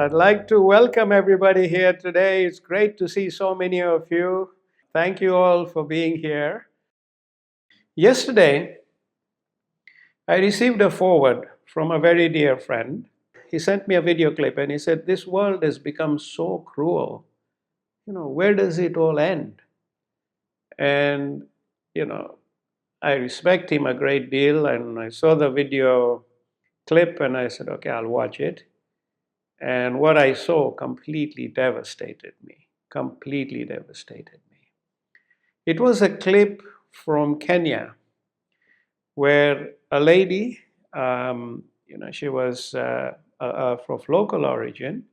I'd like to welcome everybody here today. It's great to see so many of you. Thank you all for being here. Yesterday, I received a forward from a very dear friend. He sent me a video clip and he said, "This world has become so cruel. Where does it all end?" And, you know, I respect him a great deal. And I saw the video clip and I said, okay, I'll watch it. And what I saw completely devastated me, completely devastated me. It was a clip from Kenya where a lady, she was of local origin.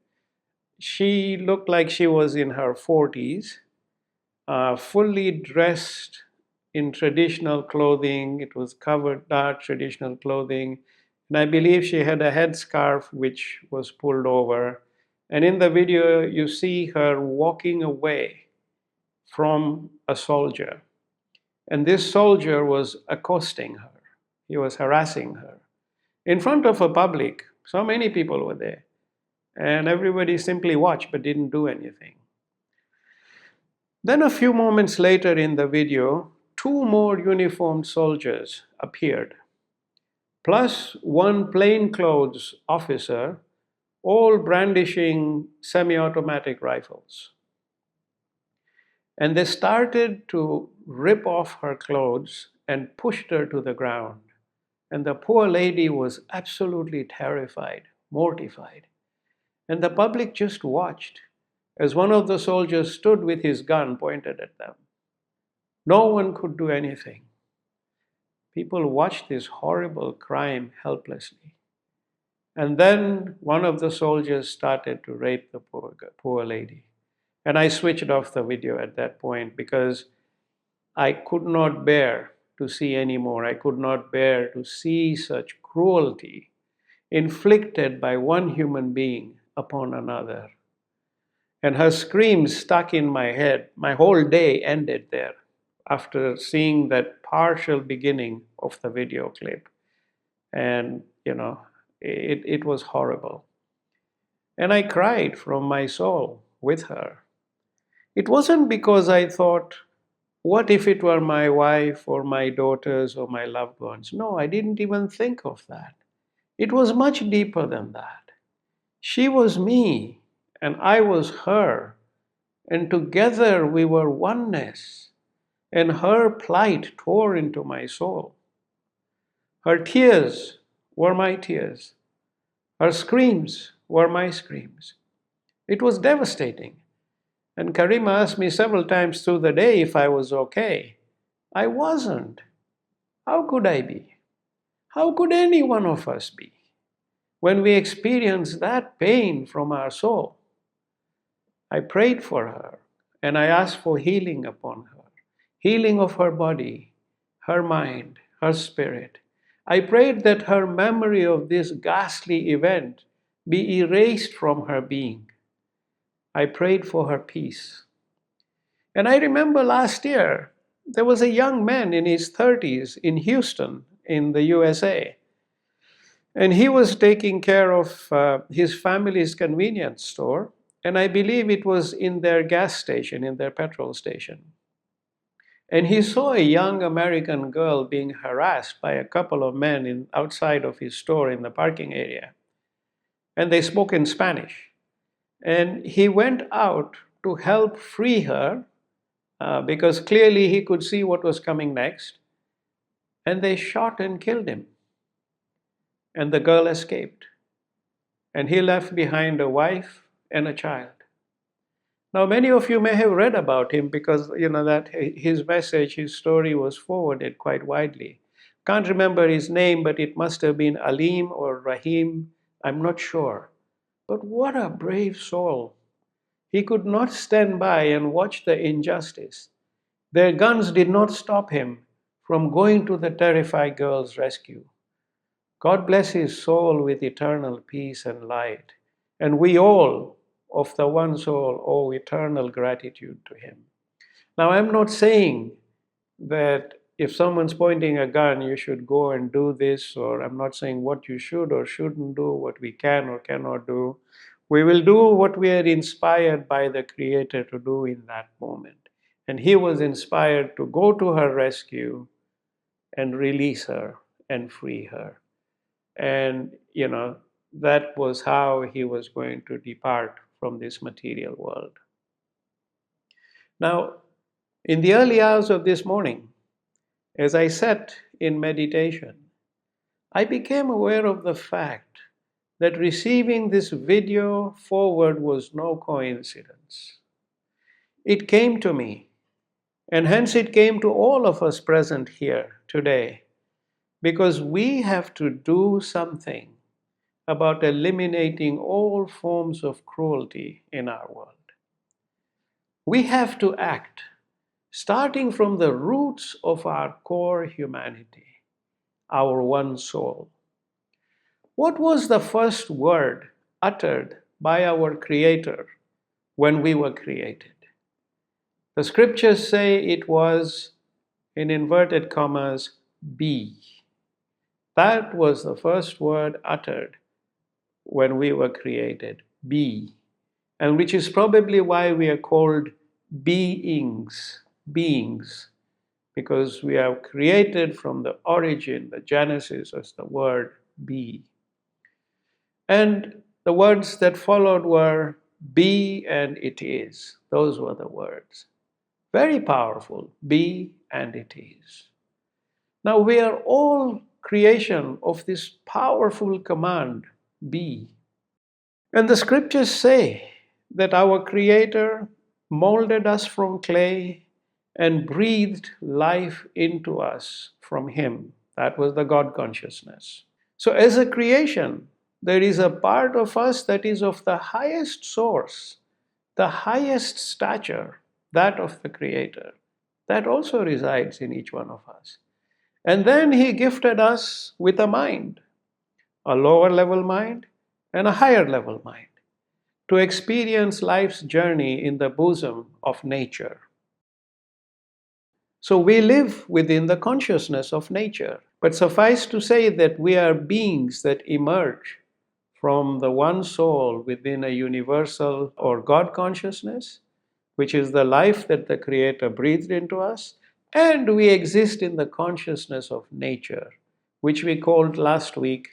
She looked like she was in her 40s, fully dressed in traditional clothing. It was covered dark traditional clothing. And I believe she had a headscarf which was pulled over. And in the video, you see her walking away from a soldier. And this soldier was accosting her. He was harassing her in front of a public. So many people were there. And everybody simply watched but didn't do anything. Then a few moments later in the video, two more uniformed soldiers appeared, plus one plainclothes officer, all brandishing semi-automatic rifles. And they started to rip off her clothes and pushed her to the ground. And the poor lady was absolutely terrified, mortified. And the public just watched as one of the soldiers stood with his gun pointed at them. No one could do anything. People watched this horrible crime helplessly. And then one of the soldiers started to rape the poor lady. And I switched off the video at that point because I could not bear to see anymore. I could not bear to see such cruelty inflicted by one human being upon another. And her screams stuck in my head. My whole day ended there after seeing that partial beginning of the video clip. And, it was horrible. And I cried from my soul with her. It wasn't because I thought, what if it were my wife or my daughters or my loved ones? No, I didn't even think of that. It was much deeper than that. She was me and I was her. And together we were oneness. And her plight tore into my soul. Her tears were my tears. Her screams were my screams. It was devastating. And Karima asked me several times through the day if I was okay. I wasn't. How could I be? How could any one of us be when we experience that pain from our soul? I prayed for her and I asked for healing upon her, healing of her body, her mind, her spirit. I prayed that her memory of this ghastly event be erased from her being. I prayed for her peace. And I remember last year, there was a young man in his 30s in Houston, in the USA. And he was taking care of his family's convenience store. And I believe it was in their gas station, in their petrol station. And he saw a young American girl being harassed by a couple of men outside of his store in the parking area. And they spoke in Spanish. And he went out to help free her because clearly he could see what was coming next. And they shot and killed him. And the girl escaped. And he left behind a wife and a child. Now, many of you may have read about him because that his message, his story was forwarded quite widely. Can't remember his name, but it must have been Alim or Rahim. I'm not sure. But what a brave soul. He could not stand by and watch the injustice. Their guns did not stop him from going to the terrified girl's rescue. God bless his soul with eternal peace and light. And we all, of the one soul, owe eternal gratitude to him. Now, I'm not saying that if someone's pointing a gun, you should go and do this, or I'm not saying what you should or shouldn't do, what we can or cannot do. We will do what we are inspired by the Creator to do in that moment. And he was inspired to go to her rescue and release her and free her. And, that was how he was going to depart from this material world. Now, in the early hours of this morning, as I sat in meditation, I became aware of the fact that receiving this video forward was no coincidence. It came to me, and hence it came to all of us present here today, because we have to do something about eliminating all forms of cruelty in our world. We have to act, starting from the roots of our core humanity, our one soul. What was the first word uttered by our Creator when we were created? The scriptures say it was, in inverted commas, be. That was the first word uttered when we were created, be. And which is probably why we are called beings, because we are created from the origin, the genesis as the word be. And the words that followed were be and it is. Those were the words. Very powerful, be and it is. Now we are all creation of this powerful command, be. And the scriptures say that our Creator molded us from clay and breathed life into us from Him. That was the God consciousness. So, as a creation, there is a part of us that is of the highest source, the highest stature, that of the Creator, that also resides in each one of us. And then He gifted us with a mind, a lower level mind and a higher level mind, to experience life's journey in the bosom of nature. So we live within the consciousness of nature. But suffice to say that we are beings that emerge from the one soul within a universal or God consciousness, which is the life that the Creator breathed into us, and we exist in the consciousness of nature, which we called last week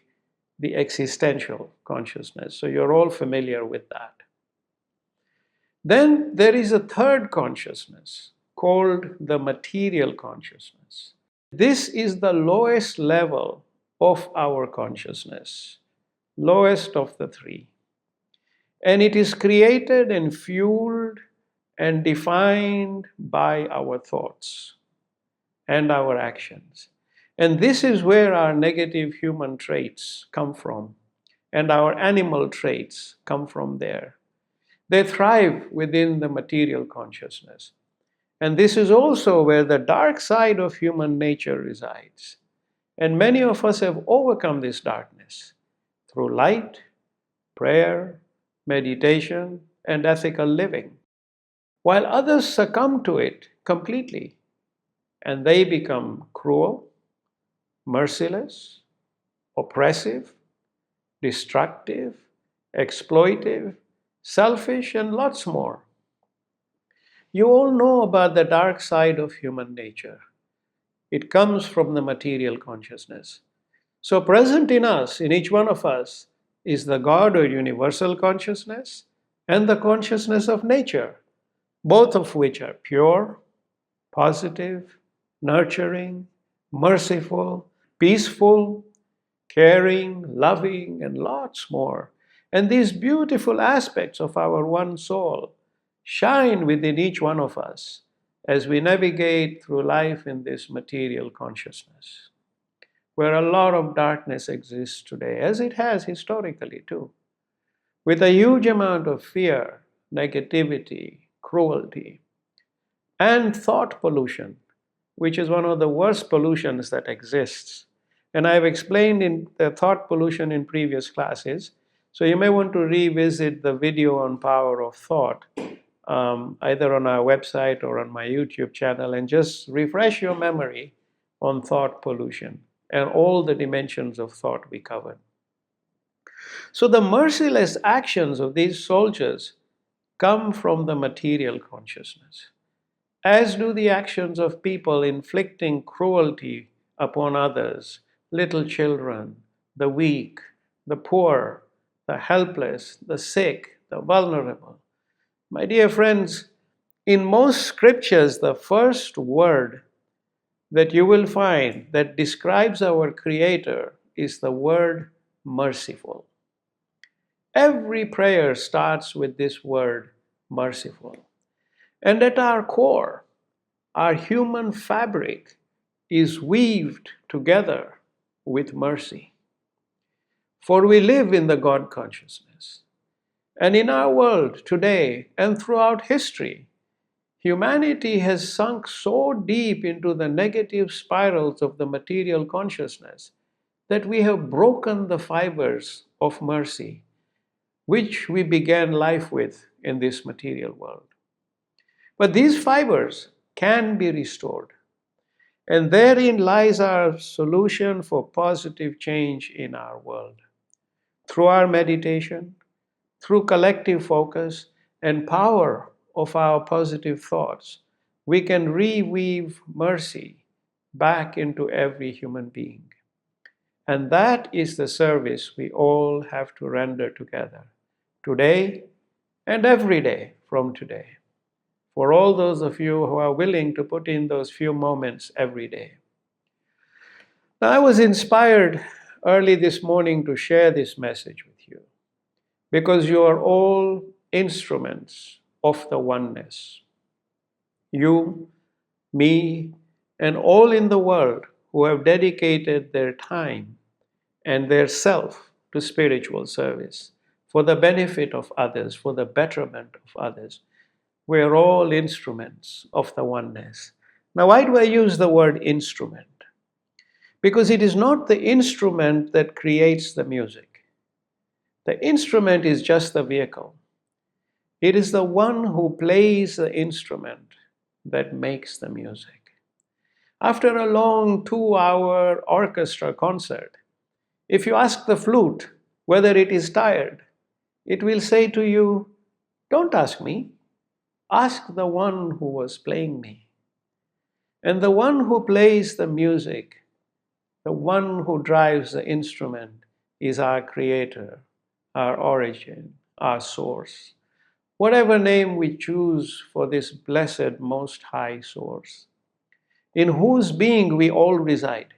the existential consciousness. So you're all familiar with that. Then there is a third consciousness called the material consciousness. This is the lowest level of our consciousness, lowest of the three. And it is created and fueled and defined by our thoughts and our actions. And this is where our negative human traits come from, and our animal traits come from there. They thrive within the material consciousness. And this is also where the dark side of human nature resides. And many of us have overcome this darkness through light, prayer, meditation, and ethical living, while others succumb to it completely, and they become cruel, merciless, oppressive, destructive, exploitive, selfish, and lots more. You all know about the dark side of human nature. It comes from the material consciousness. So present in us, in each one of us, is the God or universal consciousness and the consciousness of nature, both of which are pure, positive, nurturing, merciful, peaceful, caring, loving, and lots more. And these beautiful aspects of our one soul shine within each one of us as we navigate through life in this material consciousness, where a lot of darkness exists today, as it has historically too, with a huge amount of fear, negativity, cruelty, and thought pollution, which is one of the worst pollutions that exists. And I've explained in the thought pollution in previous classes, so you may want to revisit the video on power of thought, either on our website or on my YouTube channel, and just refresh your memory on thought pollution and all the dimensions of thought we covered. So the merciless actions of these soldiers come from the material consciousness, as do the actions of people inflicting cruelty upon others, little children, the weak, the poor, the helpless, the sick, the vulnerable. My dear friends, in most scriptures, the first word that you will find that describes our Creator is the word merciful. Every prayer starts with this word merciful. And at our core, our human fabric is weaved together with mercy. For we live in the God consciousness. And in our world today and throughout history, humanity has sunk so deep into the negative spirals of the material consciousness that we have broken the fibers of mercy, which we began life with in this material world. But these fibers can be restored. And therein lies our solution for positive change in our world. Through our meditation, through collective focus and power of our positive thoughts, we can reweave mercy back into every human being. And that is the service we all have to render together, today and every day from today, for all those of you who are willing to put in those few moments every day. Now, I was inspired early this morning to share this message with you because you are all instruments of the oneness. You, me, and all in the world who have dedicated their time and their self to spiritual service for the benefit of others, for the betterment of others. We are all instruments of the oneness. Now, why do I use the word instrument? Because it is not the instrument that creates the music. The instrument is just the vehicle. It is the one who plays the instrument that makes the music. After a long 2-hour orchestra concert, if you ask the flute whether it is tired, it will say to you, "Don't ask me, ask the one who was playing me." And the one who plays the music, the one who drives the instrument, is our Creator, our origin, our source. Whatever name we choose for this blessed Most High Source, in whose being we all reside,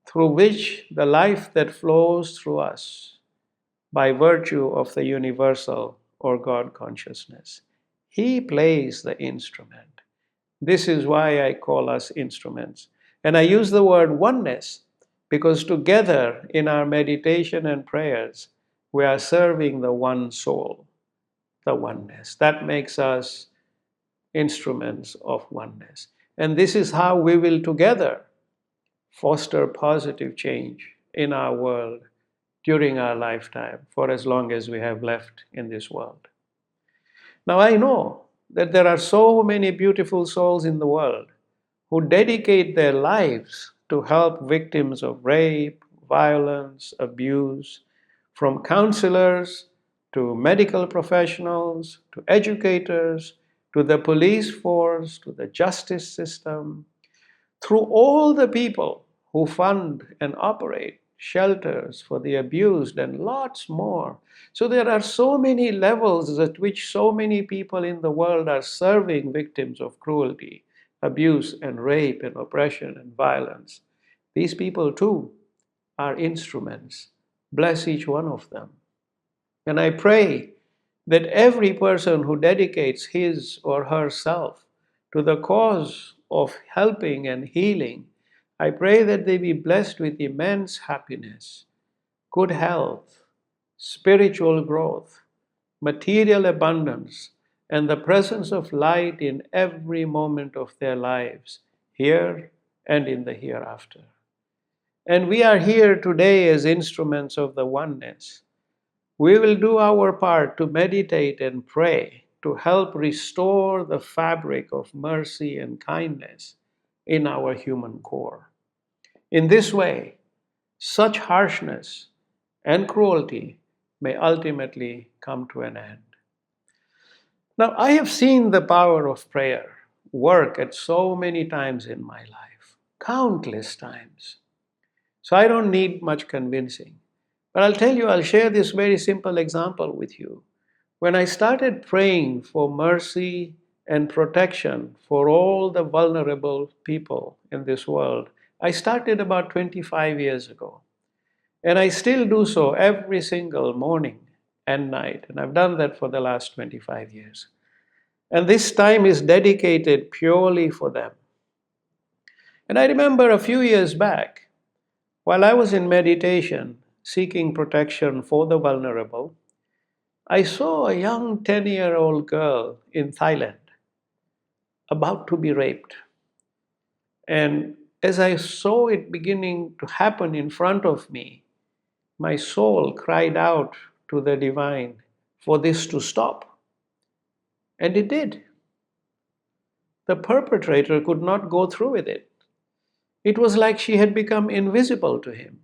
through which the life that flows through us by virtue of the universal or God consciousness. He plays the instrument. This is why I call us instruments. And I use the word oneness because together in our meditation and prayers, we are serving the one soul, the oneness. That makes us instruments of oneness. And this is how we will together foster positive change in our world during our lifetime for as long as we have left in this world. Now, I know that there are so many beautiful souls in the world who dedicate their lives to help victims of rape, violence, abuse, from counselors to medical professionals to educators to the police force to the justice system, through all the people who fund and operate shelters for the abused and lots more. So there are so many levels at which so many people in the world are serving victims of cruelty, abuse and rape and oppression and violence. These people too are instruments. Bless each one of them. And I pray that every person who dedicates his or herself to the cause of helping and healing, I pray that they be blessed with immense happiness, good health, spiritual growth, material abundance, and the presence of light in every moment of their lives, here and in the hereafter. And we are here today as instruments of the oneness. We will do our part to meditate and pray to help restore the fabric of mercy and kindness in our human core. In this way, such harshness and cruelty may ultimately come to an end. Now, I have seen the power of prayer work at so many times in my life, countless times. So I don't need much convincing. But I'll share this very simple example with you. When I started praying for mercy and protection for all the vulnerable people in this world, I started about 25 years ago. And I still do so every single morning and night. And I've done that for the last 25 years. And this time is dedicated purely for them. And I remember a few years back, while I was in meditation, seeking protection for the vulnerable, I saw a young 10-year-old girl in Thailand about to be raped. And as I saw it beginning to happen in front of me, my soul cried out to the divine for this to stop. And it did. The perpetrator could not go through with it. It was like she had become invisible to him.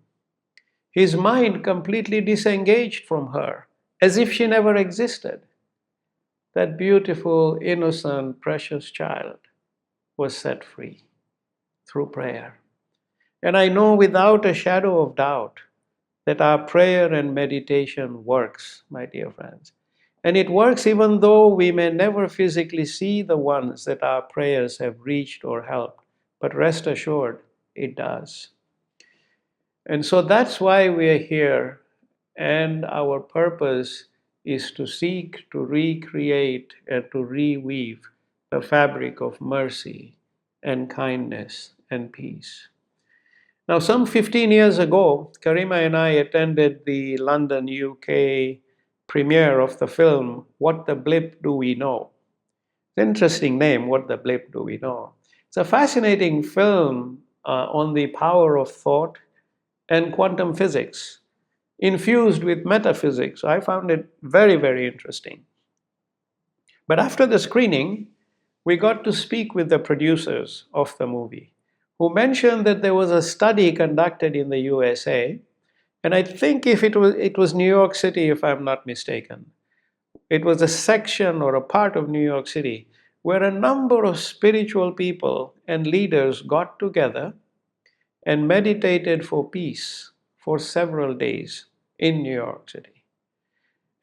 His mind completely disengaged from her, as if she never existed. That beautiful, innocent, precious child was set free through prayer. And I know without a shadow of doubt that our prayer and meditation works, my dear friends. And it works even though we may never physically see the ones that our prayers have reached or helped. But rest assured, it does. And so that's why we are here. And our purpose is to seek to recreate and to reweave the fabric of mercy and kindness and peace. Now, some 15 years ago, Karima and I attended the London, UK premiere of the film, What the Blip Do We Know? It's an interesting name, What the Blip Do We Know? It's a fascinating film on the power of thought and quantum physics, infused with metaphysics. I found it very, very interesting. But after the screening, we got to speak with the producers of the movie, who mentioned that there was a study conducted in the USA, and I think if it was New York City, if I'm not mistaken. It was a section or a part of New York City where a number of spiritual people and leaders got together and meditated for peace for several days in New York City.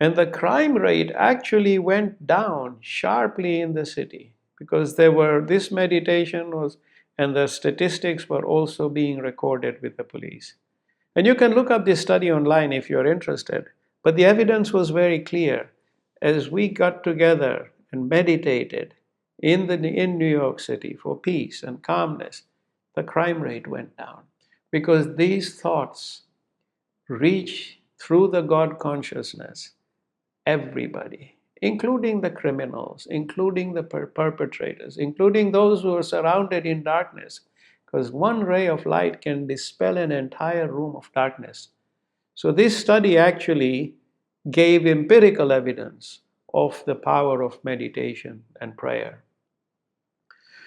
And the crime rate actually went down sharply in the city because this meditation was, and the statistics were also being recorded with the police. And you can look up this study online if you're interested. But the evidence was very clear. As we got together and meditated in New York City for peace and calmness, the crime rate went down. Because these thoughts reach through the God consciousness everybody, including the criminals, including the perpetrators, including those who are surrounded in darkness, because one ray of light can dispel an entire room of darkness. So this study actually gave empirical evidence of the power of meditation and prayer.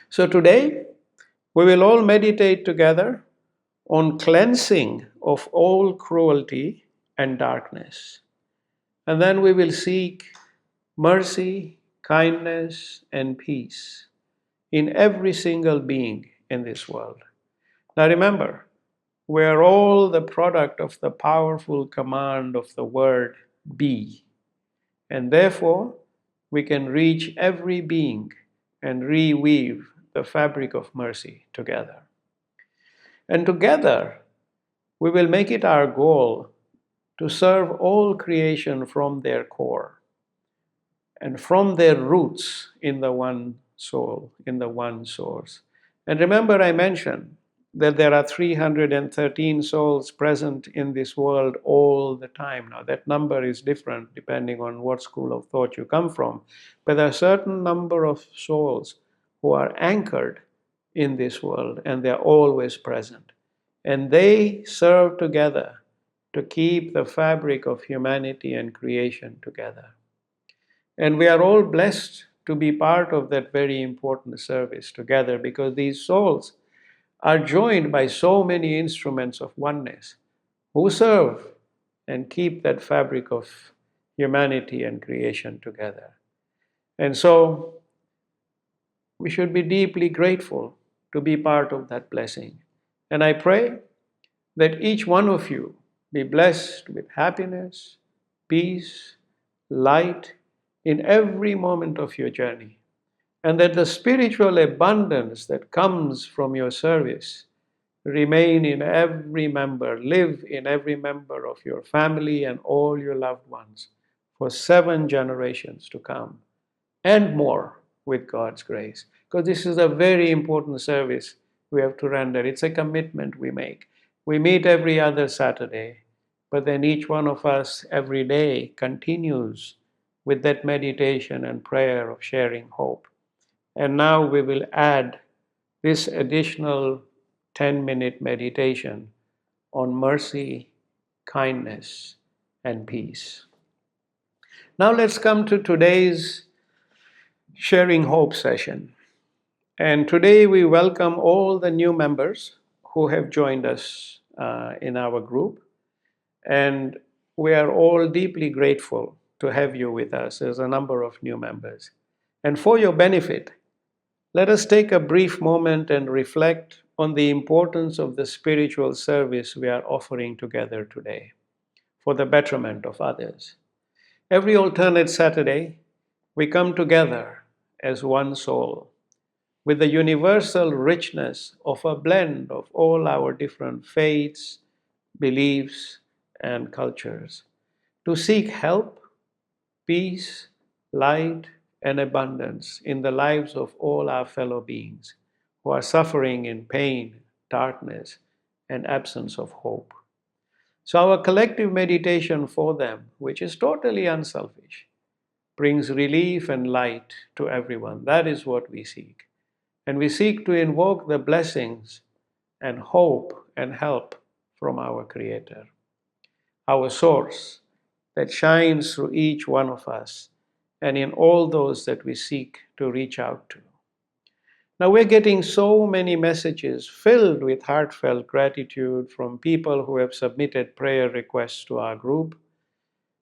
So today, we will all meditate together on cleansing of all cruelty and darkness. And then we will seek mercy, kindness, and peace in every single being in this world. Now remember, we are all the product of the powerful command of the word be. And therefore, we can reach every being and reweave the fabric of mercy together. And together, we will make it our goal to serve all creation from their core and from their roots in the one soul, in the one source. And remember, I mentioned that there are 313 souls present in this world all the time. Now, that number is different depending on what school of thought you come from, but there are a certain number of souls who are anchored in this world, and they're always present. And they serve together to keep the fabric of humanity and creation together. And we are all blessed to be part of that very important service together, because these souls are joined by so many instruments of oneness who serve and keep that fabric of humanity and creation together. And so we should be deeply grateful to be part of that blessing. And I pray that each one of you be blessed with happiness, peace, light in every moment of your journey, and that the spiritual abundance that comes from your service remain in every member, live in every member of your family and all your loved ones for 7 generations to come and more with God's grace. Because this is a very important service we have to render. It's a commitment we make. We meet every other Saturday, but then each one of us every day continues with that meditation and prayer of sharing hope. And now we will add this additional 10-minute meditation on mercy, kindness, and peace. Now let's come to today's Sharing Hope session. And today we welcome all the new members who have joined us in our group. And we are all deeply grateful to have you with us. There's a number of new members. And for your benefit, let us take a brief moment and reflect on the importance of the spiritual service we are offering together today for the betterment of others. Every alternate Saturday, we come together as one soul with the universal richness of a blend of all our different faiths, beliefs, and cultures to seek help, peace, light, and abundance in the lives of all our fellow beings who are suffering in pain, darkness, and absence of hope. So, our collective meditation for them, which is totally unselfish, brings relief and light to everyone. That is what we seek. And we seek to invoke the blessings and hope and help from our Creator, our source that shines through each one of us and in all those that we seek to reach out to. Now, we're getting so many messages filled with heartfelt gratitude from people who have submitted prayer requests to our group,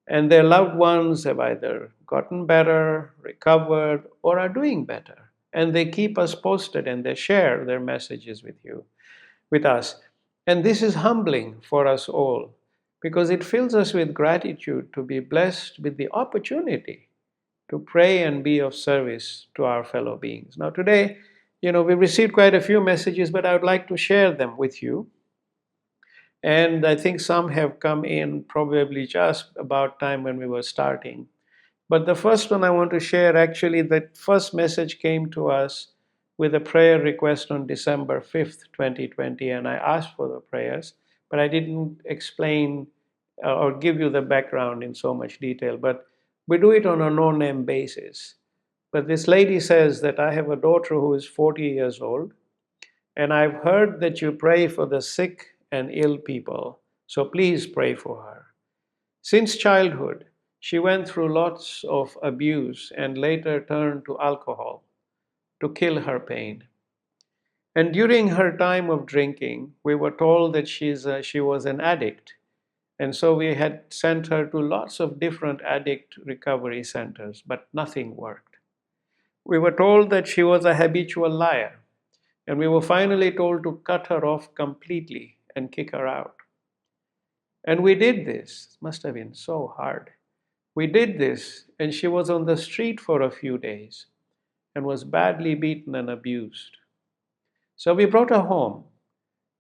and their loved ones have either gotten better, recovered, or are doing better. And they keep us posted and they share their messages with us. And this is humbling for us all because it fills us with gratitude to be blessed with the opportunity to pray and be of service to our fellow beings. Now, today, we received quite a few messages, but I would like to share them with you. And I think some have come in probably just about time when we were starting. But the first one I want to share, actually, the first message came to us with a prayer request on December 5th, 2020, and I asked for the prayers, but I didn't explain or give you the background in so much detail. But we do it on a no-name basis. But this lady says that I have a daughter who is 40 years old, and I've heard that you pray for the sick and ill people, so please pray for her. Since childhood, she went through lots of abuse and later turned to alcohol to kill her pain. And during her time of drinking, we were told that she was an addict. And so we had sent her to lots of different addict recovery centers, but nothing worked. We were told that she was a habitual liar, and we were finally told to cut her off completely and kick her out. And we did this. It must have been so hard. We did this, and she was on the street for a few days and was badly beaten and abused. So we brought her home,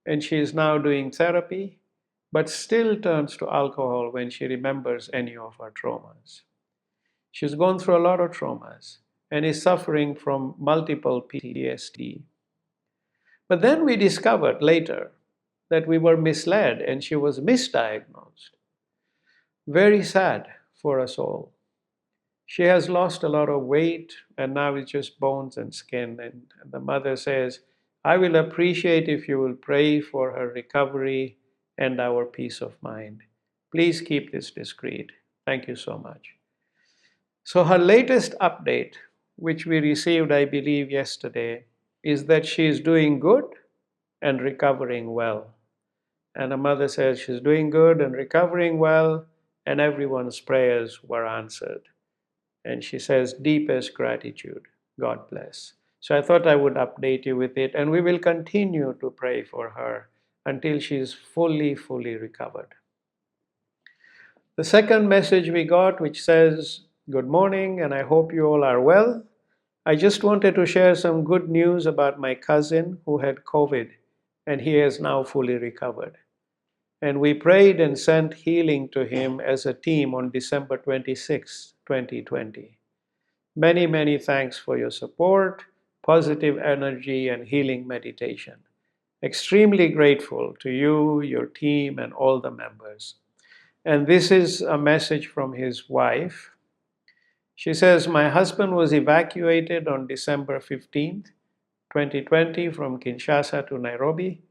and she is now doing therapy, but still turns to alcohol when she remembers any of her traumas. She's gone through a lot of traumas and is suffering from multiple PTSD. But then we discovered later that we were misled and she was misdiagnosed. Very sad for us all. She has lost a lot of weight and now it's just bones and skin. And the mother says, I will appreciate if you will pray for her recovery and our peace of mind. Please keep this discreet. Thank you so much. So her latest update, which we received, I believe, yesterday, is that she is doing good and recovering well. And the mother says she's doing good and recovering well, and everyone's prayers were answered. And she says, deepest gratitude. God bless. So I thought I would update you with it, and we will continue to pray for her until she's fully recovered. The second message we got, which says, good morning, and I hope you all are well. I just wanted to share some good news about my cousin who had COVID, and he is now fully recovered. And we prayed and sent healing to him as a team on December 26, 2020. Many thanks for your support, positive energy, and healing meditation. Extremely grateful to you, your team, and all the members. And this is a message from his wife. She says, my husband was evacuated on December 15th, 2020 from Kinshasa to Nairobi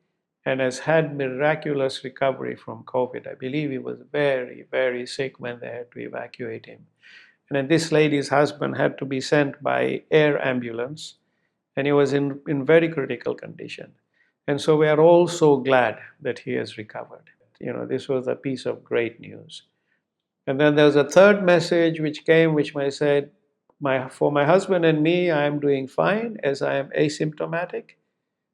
and has had miraculous recovery from COVID. I believe he was very sick when they had to evacuate him. And then this lady's husband had to be sent by air ambulance, and he was in very critical condition. And so we are all so glad that he has recovered. This was a piece of great news. And then there's a third message which came, which I said, for my husband and me, I am doing fine as I am asymptomatic.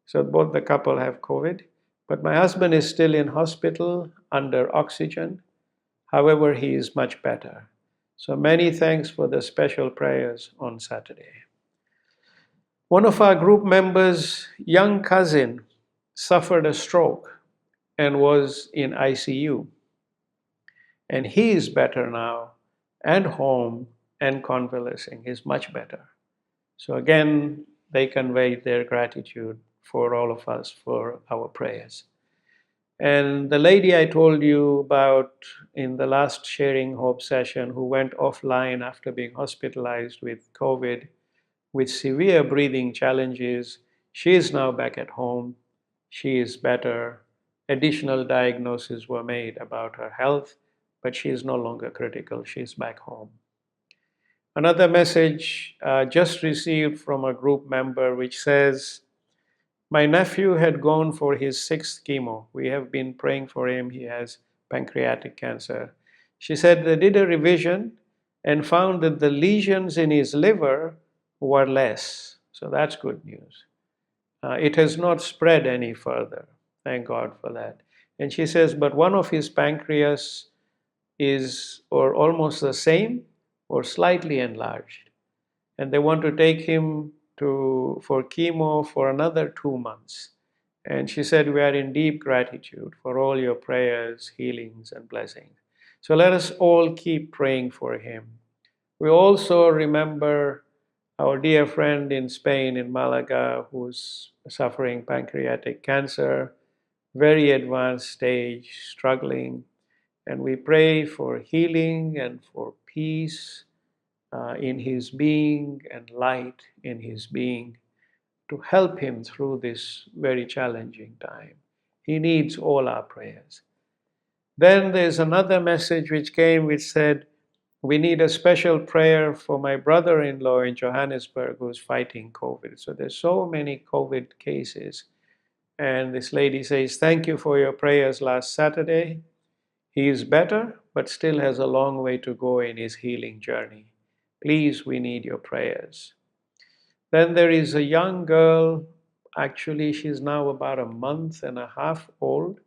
So both the couple have COVID. But my husband is still in hospital under oxygen. However, he is much better. So many thanks for the special prayers on Saturday. One of our group members' young cousin suffered a stroke and was in ICU. And he is better now and home and convalescing. He's much better. So again, they conveyed their gratitude for all of us for our prayers. And the lady I told you about in the last Sharing Hope session who went offline after being hospitalized with COVID with severe breathing challenges, she is now back at home. She is better. Additional diagnoses were made about her health, but she is no longer critical. She's back home. Another message just received from a group member which says, my nephew had gone for his sixth chemo. We have been praying for him. He has pancreatic cancer. She said they did a revision and found that the lesions in his liver were less. So that's good news. It has not spread any further. Thank God for that. And she says, but one of his pancreas is or almost the same or slightly enlarged. And they want to take him for chemo for another 2 months. And she said, we are in deep gratitude for all your prayers, healings, and blessings. So let us all keep praying for him. We also remember our dear friend in Spain, in Malaga, who's suffering pancreatic cancer, very advanced stage, struggling. And we pray for healing and for peace in his being and light in his being to help him through this very challenging time. He needs all our prayers. Then there's another message which came which said, we need a special prayer for my brother-in-law in Johannesburg who's fighting COVID. So there's so many COVID cases. And this lady says, thank you for your prayers last Saturday. He is better, but still has a long way to go in his healing journey. Please, we need your prayers. Then there is a young girl, actually she's now about a month and a half old,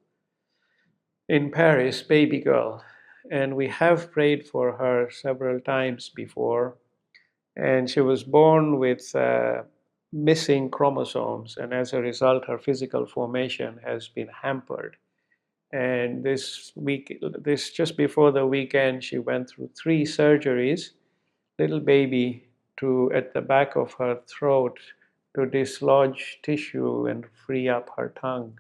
in Paris, baby girl. And we have prayed for her several times before. And she was born with missing chromosomes. And as a result, her physical formation has been hampered. And this just before the weekend, she went through 3 surgeries, little baby, at the back of her throat to dislodge tissue and free up her tongue.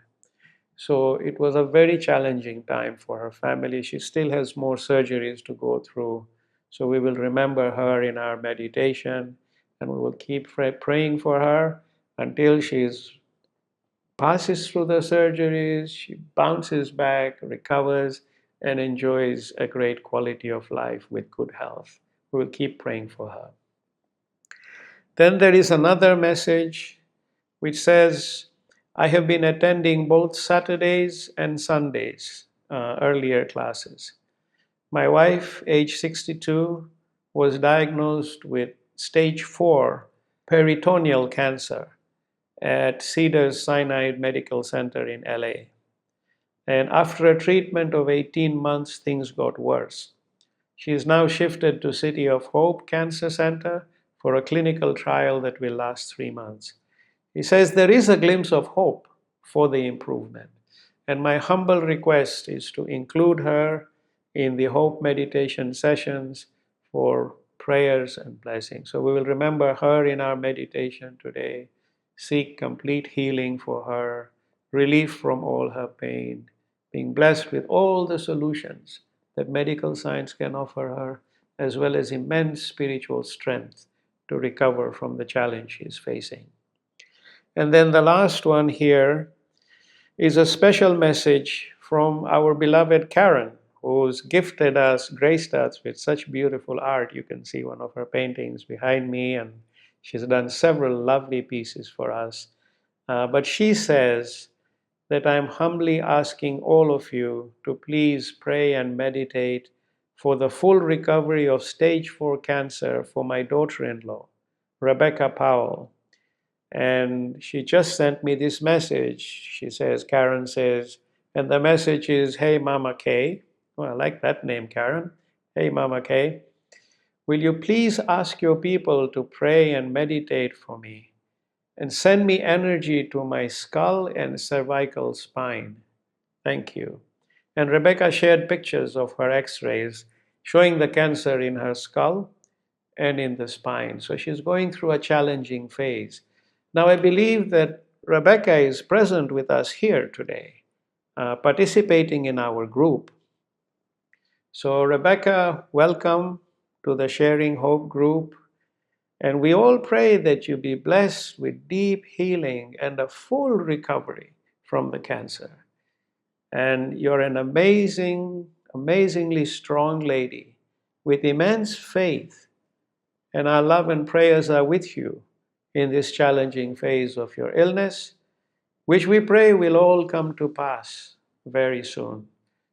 So it was a very challenging time for her family. She still has more surgeries to go through. So we will remember her in our meditation, and we will keep praying for her until she passes through the surgeries, she bounces back, recovers, and enjoys a great quality of life with good health. We will keep praying for her. Then there is another message which says, I have been attending both Saturdays and Sundays, earlier classes. My wife, age 62, was diagnosed with stage 4 peritoneal cancer at Cedars Sinai Medical Center in LA. And after a treatment of 18 months, things got worse. She is now shifted to City of Hope Cancer Center for a clinical trial that will last 3 months. He says there is a glimpse of hope for the improvement. And my humble request is to include her in the hope meditation sessions for prayers and blessings. So we will remember her in our meditation today, seek complete healing for her, relief from all her pain, being blessed with all the solutions that medical science can offer her, as well as immense spiritual strength to recover from the challenge she is facing. And then the last one here is a special message from our beloved Karen, who's gifted us, graced us with such beautiful art. You can see one of her paintings behind me, and she's done several lovely pieces for us. But she says that I'm humbly asking all of you to please pray and meditate for the full recovery of stage 4 cancer for my daughter in law, Rebecca Powell. And she just sent me this message. She says, Karen says, and the message is, hey, Mama Kay. Well, I like that name, Karen. Hey, Mama Kay. Will you please ask your people to pray and meditate for me and send me energy to my skull and cervical spine? Thank you. And Rebecca shared pictures of her x-rays showing the cancer in her skull and in the spine. So she's going through a challenging phase. Now, I believe that Rebecca is present with us here today, participating in our group. So, Rebecca, welcome to the Sharing Hope group. And we all pray that you be blessed with deep healing and a full recovery from the cancer. And you're an amazingly strong lady with immense faith. And our love and prayers are with you in this challenging phase of your illness, which we pray will all come to pass very soon.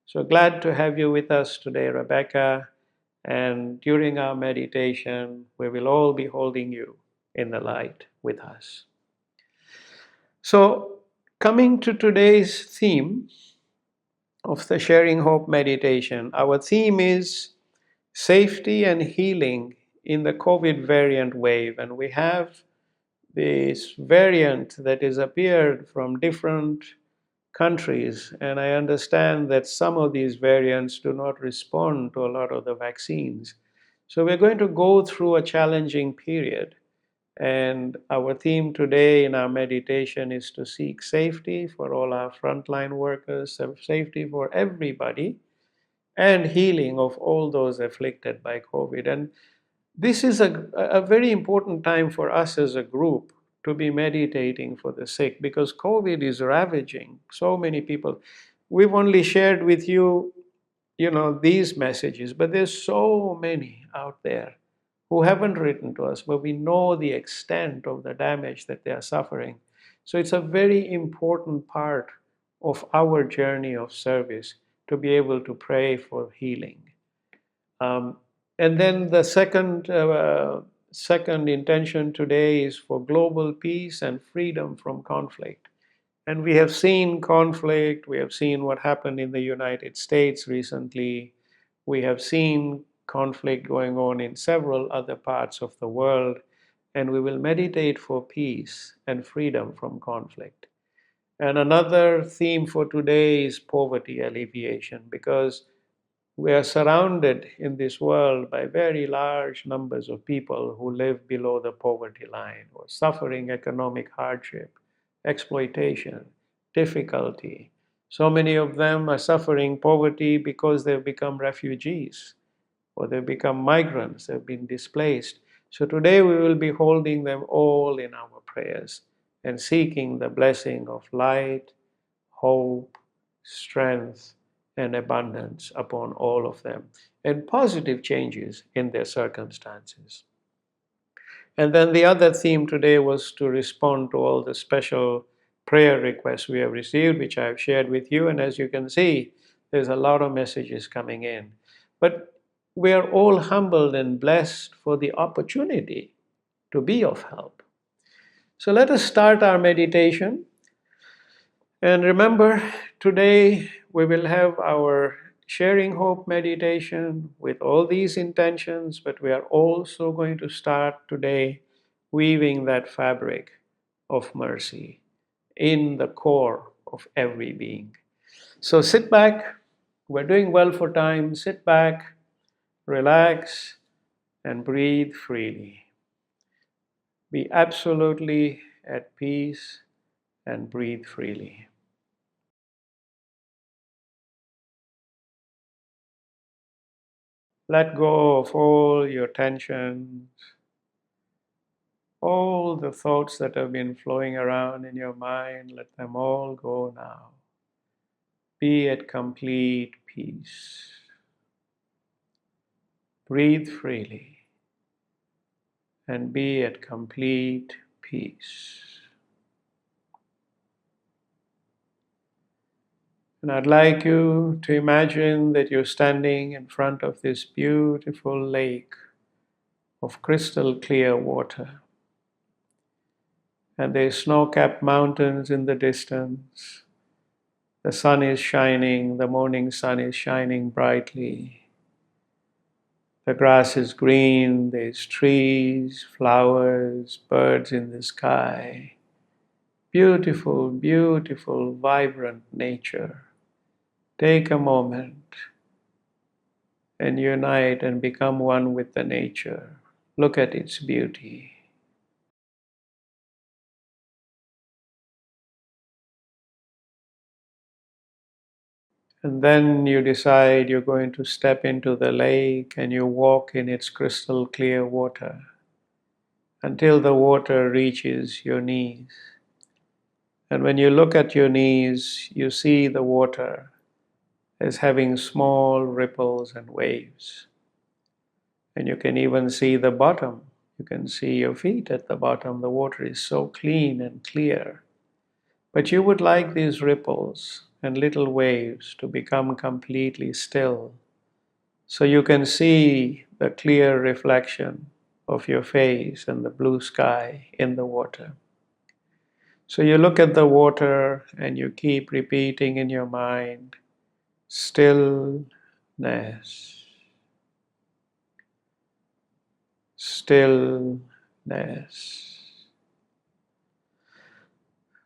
So glad to have you with us today, Rebecca. And during our meditation, we will all be holding you in the light with us. So, coming to today's theme of the Sharing Hope meditation, our theme is safety and healing in the COVID variant wave. And we have this variant that has appeared from different countries. And I understand that some of these variants do not respond to a lot of the vaccines. So we're going to go through a challenging period. And our theme today in our meditation is to seek safety for all our frontline workers, safety for everybody, and healing of all those afflicted by COVID. And this is a very important time for us as a group to be meditating for the sick, because COVID is ravaging so many people. We've only shared with you, these messages, but there's so many out there who haven't written to us, but we know the extent of the damage that they are suffering. So it's a very important part of our journey of service to be able to pray for healing. Um, and then the second intention today is for global peace and freedom from conflict. And we have seen conflict. We have seen what happened in the United States recently. We have seen conflict going on in several other parts of the world. And we will meditate for peace and freedom from conflict. And another theme for today is poverty alleviation, because we are surrounded in this world by very large numbers of people who live below the poverty line or suffering economic hardship, exploitation, difficulty. So many of them are suffering poverty because they've become refugees or they've become migrants, they've been displaced. So today we will be holding them all in our prayers and seeking the blessing of light, hope, strength, and abundance upon all of them, and positive changes in their circumstances. And then the other theme today was to respond to all the special prayer requests we have received, which I have shared with you. And as you can see, there's a lot of messages coming in. But we are all humbled and blessed for the opportunity to be of help. So let us start our meditation. And remember, today we will have our sharing hope meditation with all these intentions, but we are also going to start today weaving that fabric of mercy in the core of every being. So sit back. We're doing well for time. Sit back, relax, and breathe freely. Be absolutely at peace and breathe freely. Let go of all your tensions, all the thoughts that have been flowing around in your mind. Let them all go now. Be at complete peace. Breathe freely and be at complete peace. And I'd like you to imagine that you're standing in front of this beautiful lake of crystal clear water. And there's snow-capped mountains in the distance. The sun is shining, the morning sun is shining brightly. The grass is green, there's trees, flowers, birds in the sky. Beautiful, beautiful, vibrant nature. Take a moment and unite and become one with the nature. Look at its beauty. And then you decide you're going to step into the lake and you walk in its crystal clear water until the water reaches your knees. And when you look at your knees, you see the water as having small ripples and waves. And you can even see the bottom. You can see your feet at the bottom. The water is so clean and clear. But you would like these ripples and little waves to become completely still, so you can see the clear reflection of your face and the blue sky in the water. So you look at the water and you keep repeating in your mind, stillness, stillness,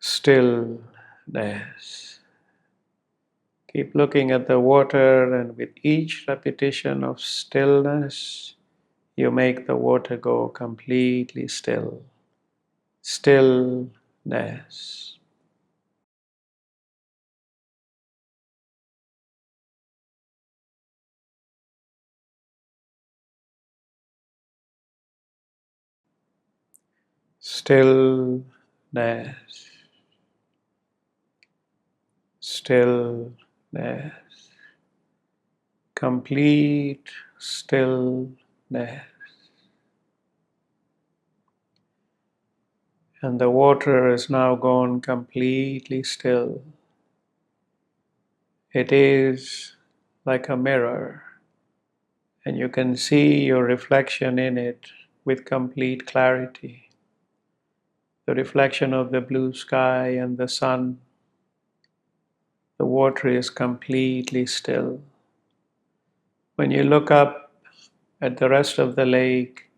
stillness. Keep looking at the water, and with each repetition of stillness, you make the water go completely still. Stillness. Stillness. Stillness. Complete stillness. And the water is now gone completely still. It is like a mirror, and you can see your reflection in it with complete clarity. The reflection of the blue sky and the sun. The water is completely still. When you look up at the rest of the lake,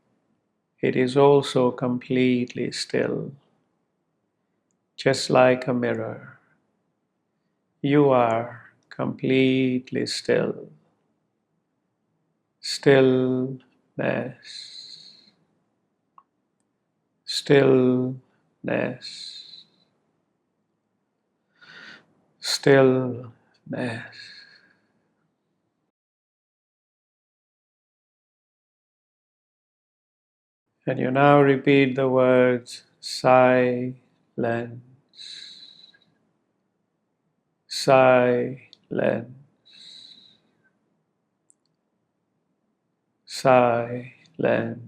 it is also completely still, just like a mirror. You are completely still. Stillness. Stillness. Stillness. And you now repeat the words silence, silence, silence,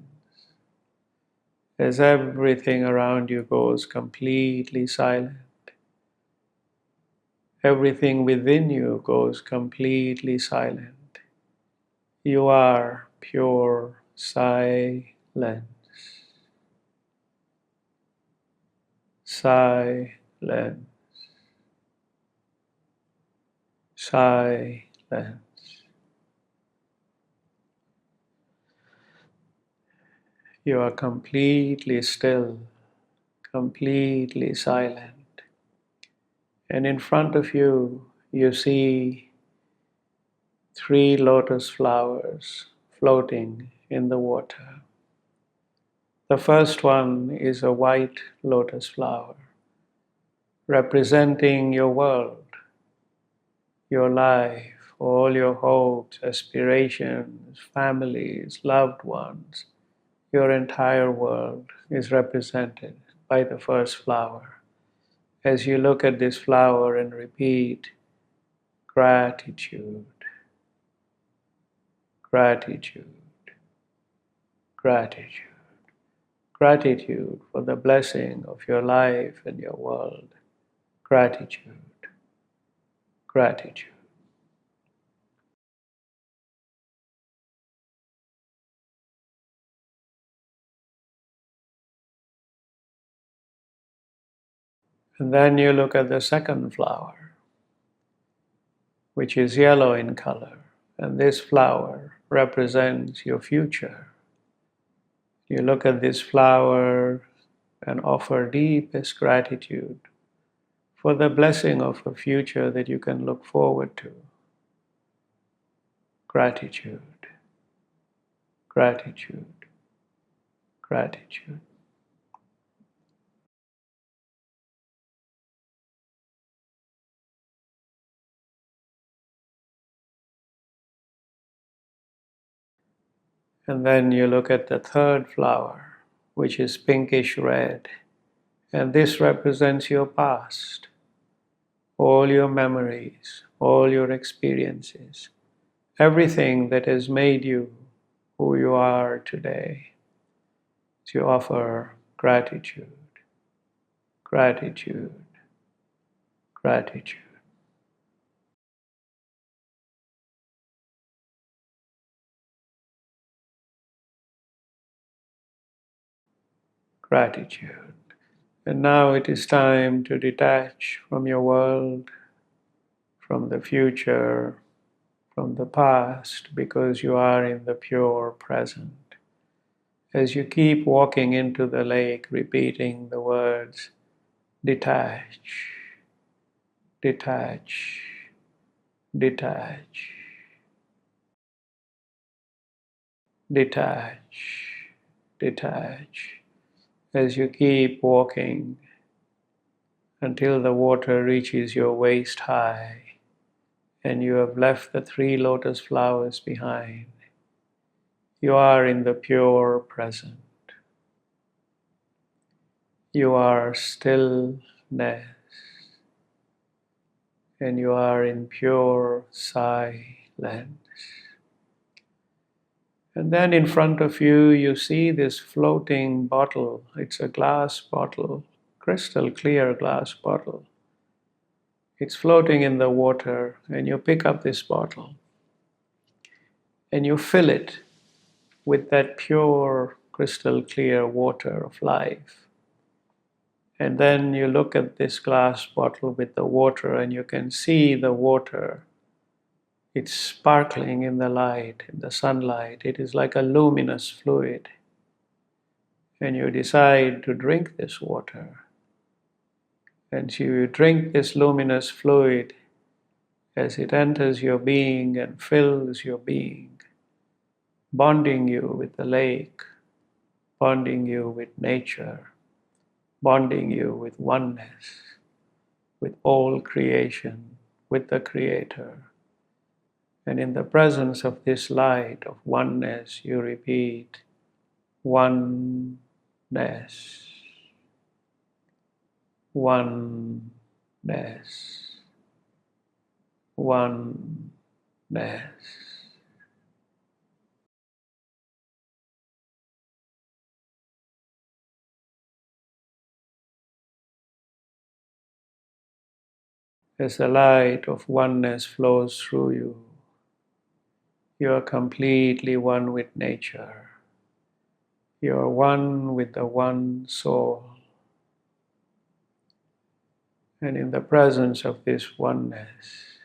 as everything around you goes completely silent. Everything within you goes completely silent. You are pure silence. Silence. Silence. You are completely still, completely silent. And in front of you, you see three lotus flowers floating in the water. The first one is a white lotus flower, representing your world, your life, all your hopes, aspirations, families, loved ones. Your entire world is represented by the first flower. As you look at this flower and repeat, gratitude, gratitude, gratitude. Gratitude for the blessing of your life and your world. Gratitude, gratitude. And then you look at the second flower, which is yellow in color. And this flower represents your future. You look at this flower and offer deepest gratitude for the blessing of a future that you can look forward to. Gratitude, gratitude, gratitude. And then you look at the third flower, which is pinkish red. And this represents your past, all your memories, all your experiences, everything that has made you who you are today. To offer gratitude, gratitude, gratitude. Gratitude. And now it is time to detach from your world, from the future, from the past, because you are in the pure present. As you keep walking into the lake, repeating the words, detach, detach, detach, detach, detach. As you keep walking until the water reaches your waist high and you have left the three lotus flowers behind, you are in the pure present. You are stillness and you are in pure silence. And then in front of you, you see this floating bottle. It's a glass bottle, crystal clear glass bottle. It's floating in the water, and you pick up this bottle and you fill it with that pure, crystal clear water of life. And then you look at this glass bottle with the water, and you can see the water. It's sparkling in the light, in the sunlight. It is like a luminous fluid. And you decide to drink this water. And so you drink this luminous fluid as it enters your being and fills your being, bonding you with the lake, bonding you with nature, bonding you with oneness, with all creation, with the Creator. And in the presence of this light of oneness, you repeat, oneness, oneness, oneness. As the light of oneness flows through you, you are completely one with nature. You are one with the one soul. And in the presence of this oneness,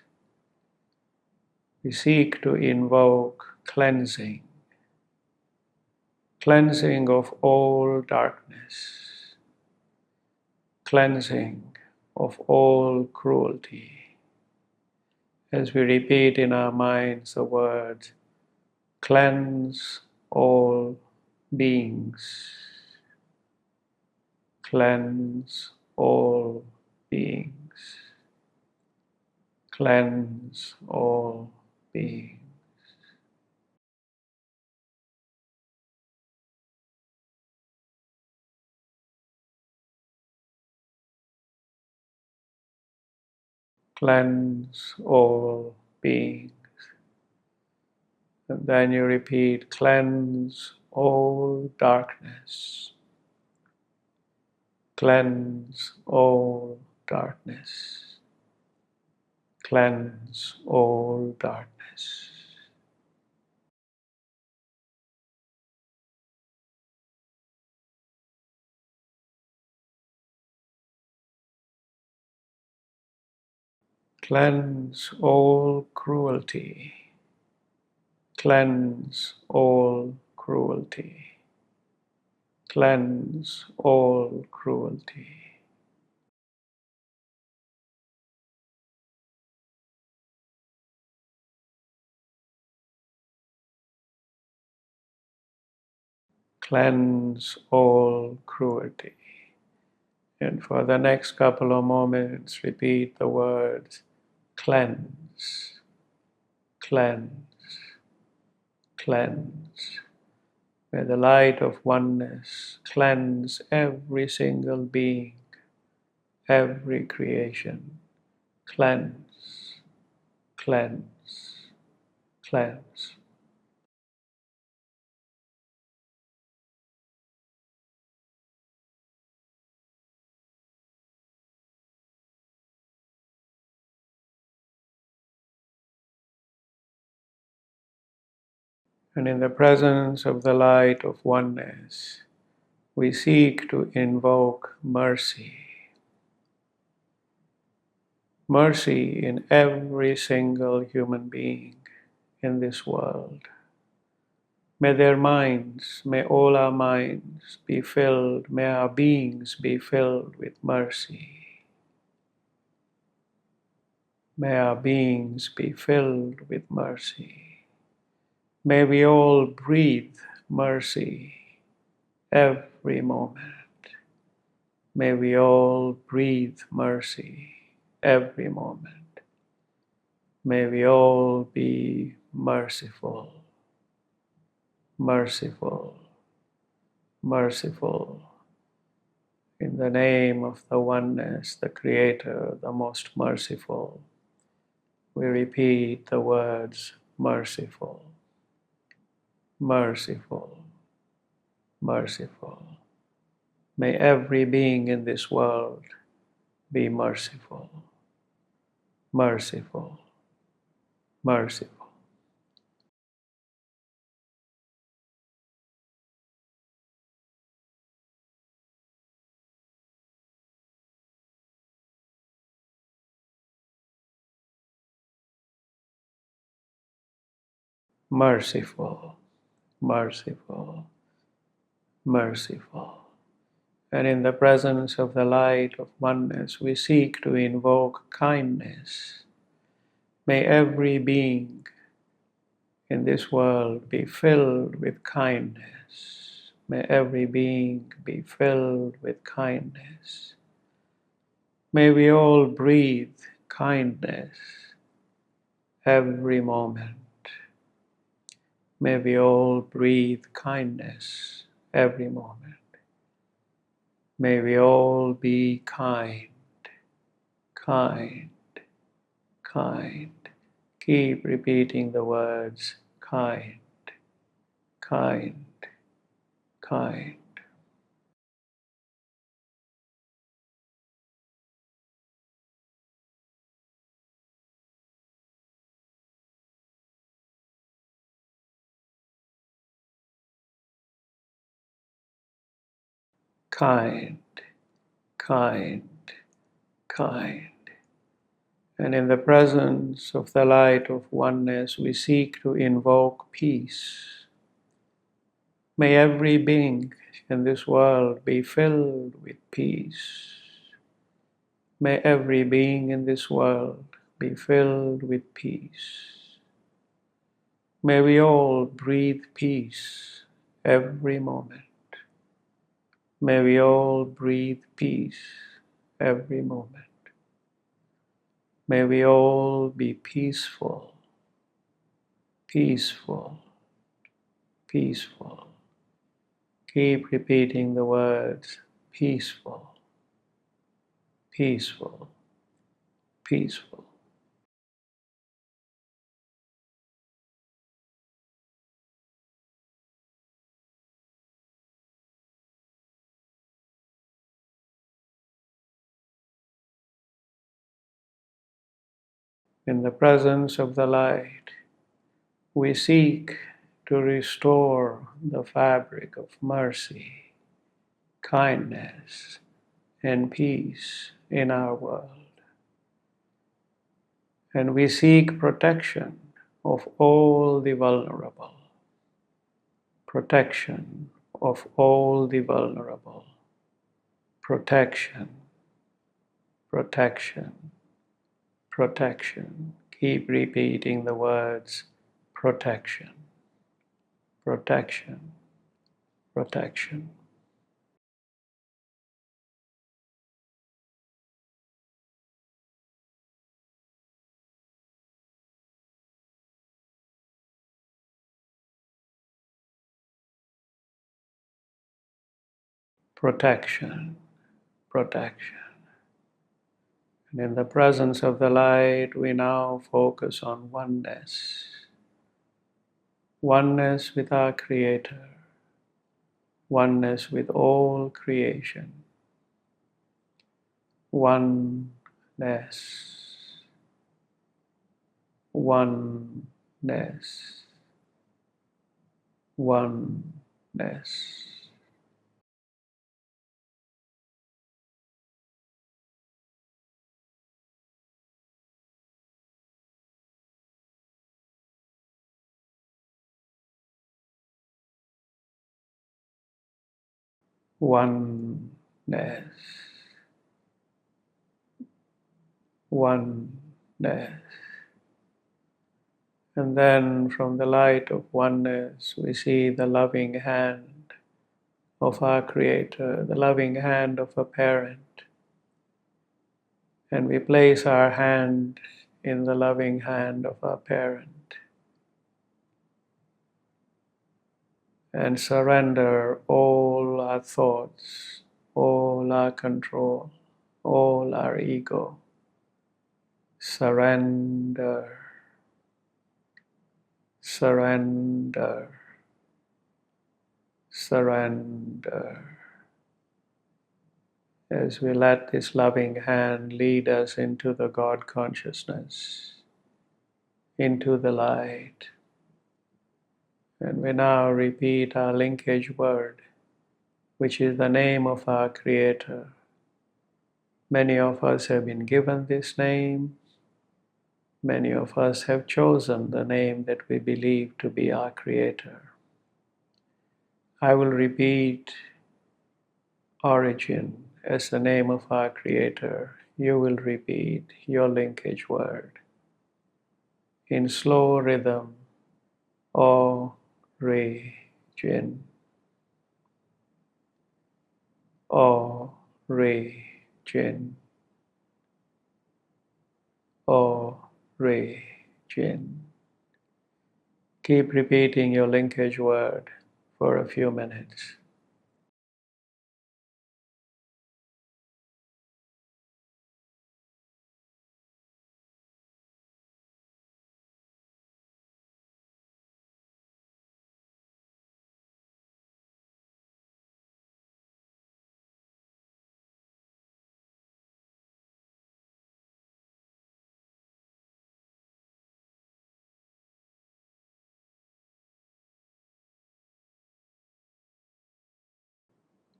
we seek to invoke cleansing, cleansing of all darkness, cleansing of all cruelty. As we repeat in our minds the words, cleanse all beings, cleanse all beings, cleanse all beings. Cleanse all beings. And then you repeat, cleanse all darkness, cleanse all darkness, cleanse all darkness. Cleanse all cruelty, cleanse all cruelty, cleanse all cruelty. Cleanse all cruelty. And for the next couple of moments, repeat the words cleanse, cleanse, cleanse. May the light of oneness cleanse every single being, every creation. Cleanse, cleanse, cleanse. And in the presence of the light of oneness, we seek to invoke mercy. Mercy in every single human being in this world. May their minds, may all our minds be filled, may our beings be filled with mercy. May our beings be filled with mercy. May we all breathe mercy every moment. May we all breathe mercy every moment. May we all be merciful, merciful, merciful. In the name of the oneness, the Creator, the most merciful, we repeat the words merciful, merciful, merciful. May every being in this world be merciful, merciful, merciful. Merciful, merciful, merciful. And in the presence of the light of oneness, we seek to invoke kindness. May every being in this world be filled with kindness. May every being be filled with kindness. May we all breathe kindness every moment. May we all breathe kindness every moment. May we all be kind, kind, kind. Keep repeating the words kind, kind, kind. kind, kind, kind. And in the presence of the light of oneness, we seek to invoke peace. May every being in this world be filled with peace. May every being in this world be filled with peace. May we all breathe peace every moment. May we all breathe peace every moment. May we all be peaceful, peaceful, peaceful. Keep repeating the words peaceful, peaceful, peaceful. In the presence of the light, we seek to restore the fabric of mercy, kindness, and peace in our world. And we seek protection of all the vulnerable, protection of all the vulnerable, protection, protection, protection. Keep repeating the words protection, protection, protection. Protection, protection. And in the presence of the light, we now focus on oneness. Oneness with our Creator, oneness with all creation, oneness, oneness, oneness. Oneness, oneness. And then from the light of oneness, we see the loving hand of our Creator, the loving hand of a parent. And we place our hand in the loving hand of our parent and surrender all our thoughts, all our control, all our ego. Surrender, surrender, surrender. As we let this loving hand lead us into the God consciousness, into the light. And we now repeat our linkage word, which is the name of our Creator. Many of us have been given this name. Many of us have chosen the name that we believe to be our Creator. I will repeat origin as the name of our Creator. You will repeat your linkage word in slow rhythm. Origin, origin, origin. Keep repeating your linkage word for a few minutes.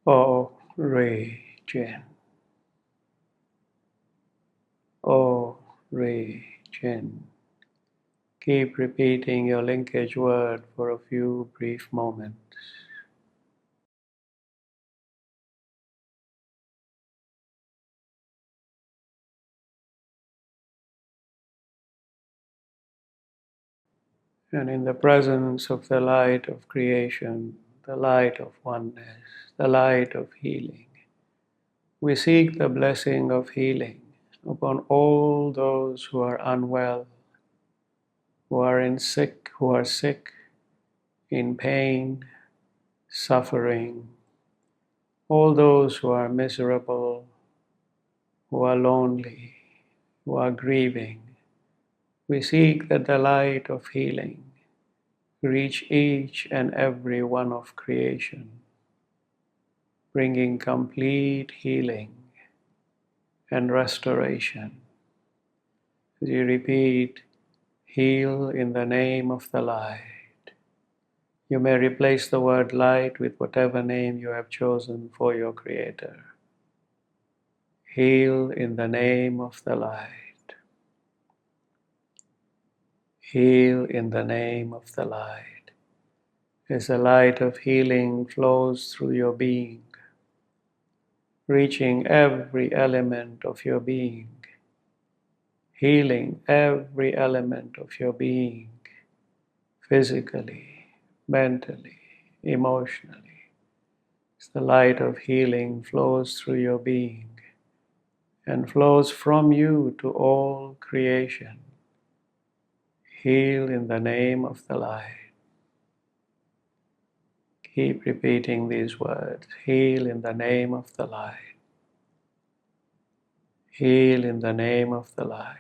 Oh. Re Jin. O Re Jin. Keep repeating your linkage word for a few brief moments. And in the presence of the light of creation, the light of oneness, the light of healing, we seek the blessing of healing upon all those who are unwell, who are sick, in pain, suffering, all those who are miserable, who are lonely, who are grieving. We seek that the light of healing reach each and every one of creation, bringing complete healing and restoration. As you repeat, heal in the name of the light. You may replace the word light with whatever name you have chosen for your Creator. Heal in the name of the light. Heal in the name of the light. As the light of healing flows through your being, reaching every element of your being, healing every element of your being, physically, mentally, emotionally. As the light of healing flows through your being and flows from you to all creation, heal in the name of the light. Keep repeating these words. Heal in the name of the light. Heal in the name of the light.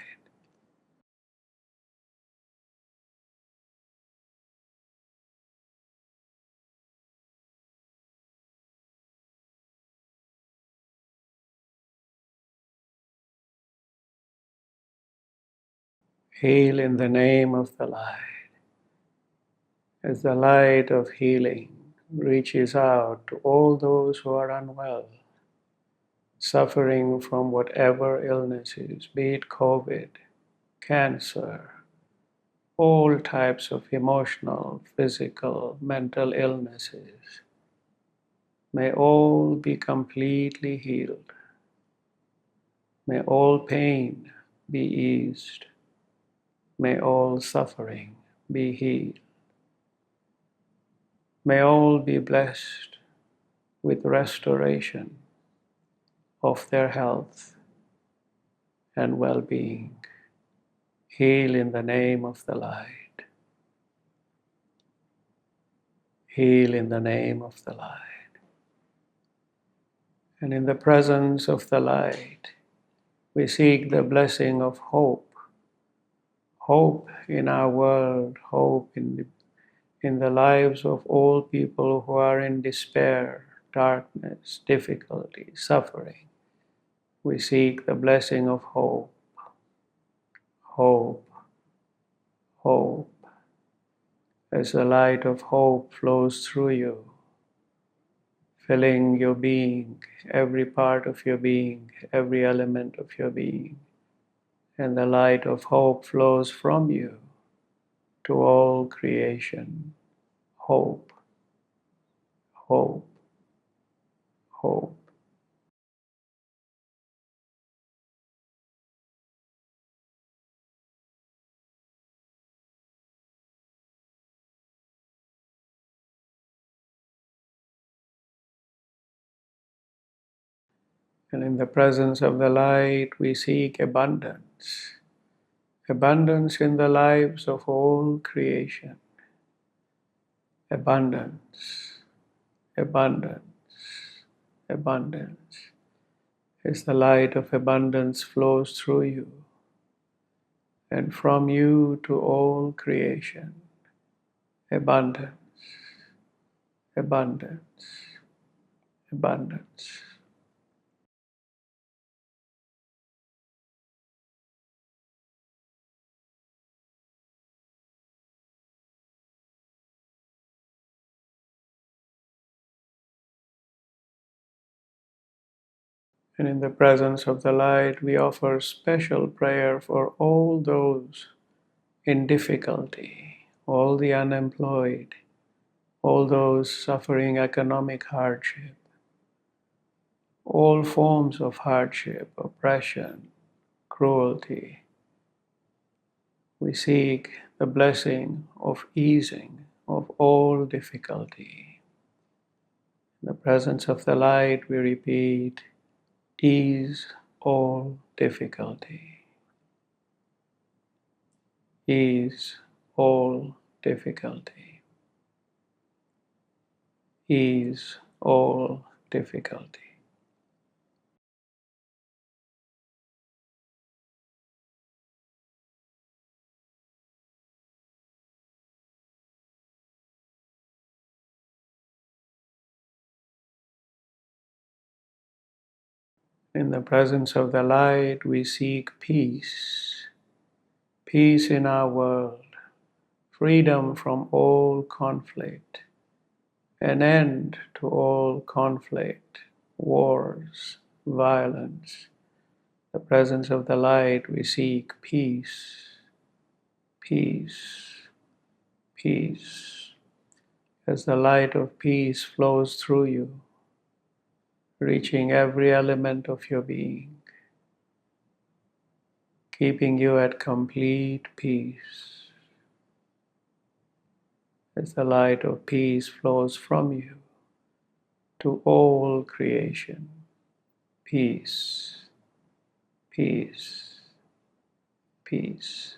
Heal in the name of the light. As the light of healing reaches out to all those who are unwell, suffering from whatever illnesses, be it COVID, cancer, all types of emotional, physical, mental illnesses, may all be completely healed. May all pain be eased. May all suffering be healed. May all be blessed with restoration of their health and well-being. Heal in the name of the light. Heal in the name of the light. And in the presence of the light, we seek the blessing of hope. Hope in our world, hope in the lives of all people who are in despair, darkness, difficulty, suffering. We seek the blessing of hope, hope, hope. As the light of hope flows through you, filling your being, every part of your being, every element of your being, and the light of hope flows from you to all creation. Hope, hope, hope. And in the presence of the light, we seek abundance. Abundance in the lives of all creation. Abundance, abundance, abundance. As the light of abundance flows through you and from you to all creation. Abundance, abundance, abundance. And in the presence of the light, we offer special prayer for all those in difficulty, all the unemployed, all those suffering economic hardship, all forms of hardship, oppression, cruelty. We seek the blessing of easing of all difficulty. In the presence of the light, we repeat, ease all difficulty. Ease all difficulty. Ease all difficulty. In the presence of the light, we seek peace. Peace in our world, freedom from all conflict, an end to all conflict, wars, violence. In the presence of the light, we seek peace, peace, peace. As the light of peace flows through you, reaching every element of your being, keeping you at complete peace. As the light of peace flows from you to all creation, peace, peace, peace.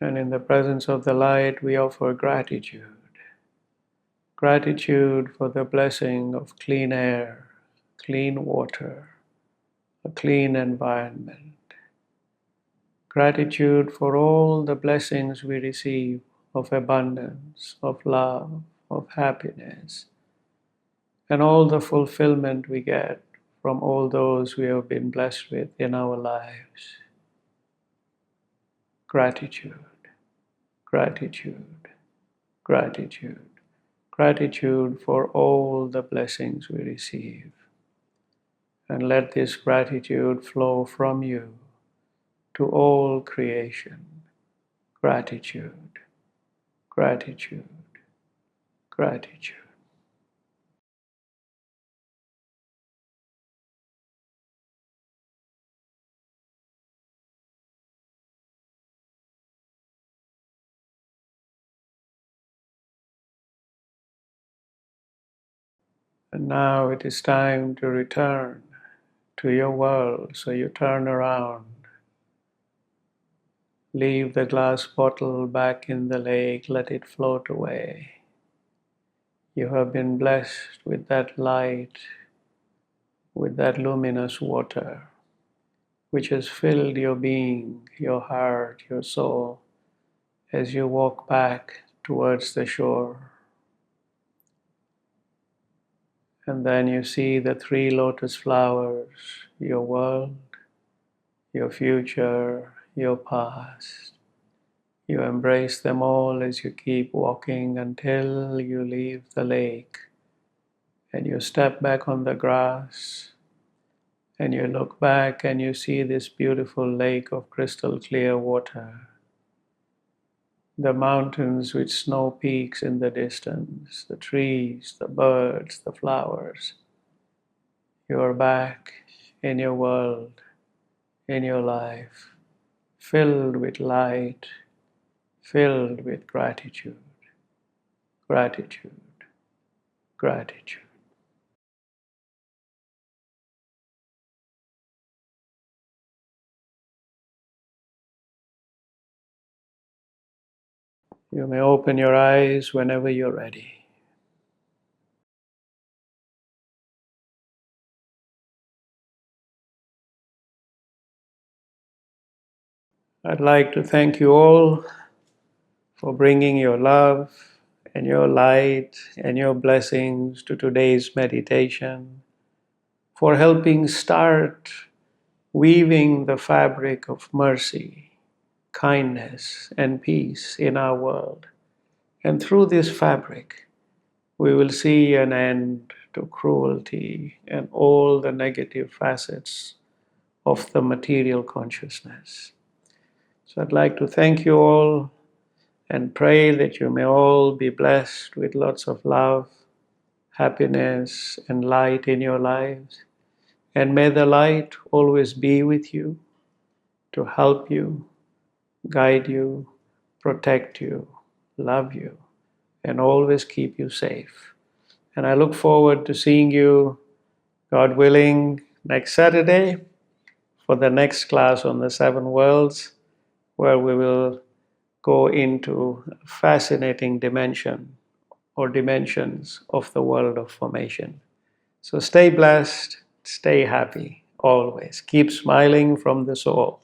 And in the presence of the light, we offer gratitude. Gratitude for the blessing of clean air, clean water, a clean environment. Gratitude for all the blessings we receive of abundance, of love, of happiness, and all the fulfillment we get from all those we have been blessed with in our lives. Gratitude, gratitude, gratitude, gratitude for all the blessings we receive. And let this gratitude flow from you to all creation. Gratitude, gratitude, gratitude. And now it is time to return to your world. So you turn around, leave the glass bottle back in the lake, let it float away. You have been blessed with that light, with that luminous water, which has filled your being, your heart, your soul, as you walk back towards the shore. And then you see the three lotus flowers, your world, your future, your past. You embrace them all as you keep walking until you leave the lake and you step back on the grass and you look back and you see this beautiful lake of crystal clear water, the mountains with snow peaks in the distance, the trees, the birds, the flowers. You are back in your world, in your life, filled with light, filled with gratitude, gratitude, gratitude. You may open your eyes whenever you're ready. I'd like to thank you all for bringing your love and your light and your blessings to today's meditation, for helping start weaving the fabric of mercy, kindness, and peace in our world. And through this fabric, we will see an end to cruelty and all the negative facets of the material consciousness. So I'd like to thank you all and pray that you may all be blessed with lots of love, happiness, and light in your lives. And may the light always be with you to help you, guide you, protect you, love you, and always keep you safe. And I look forward to seeing you, God willing, next Saturday for the next class on the seven worlds, where we will go into a fascinating dimension or dimensions of the world of formation. So stay blessed, stay happy, always. Keep smiling from the soul.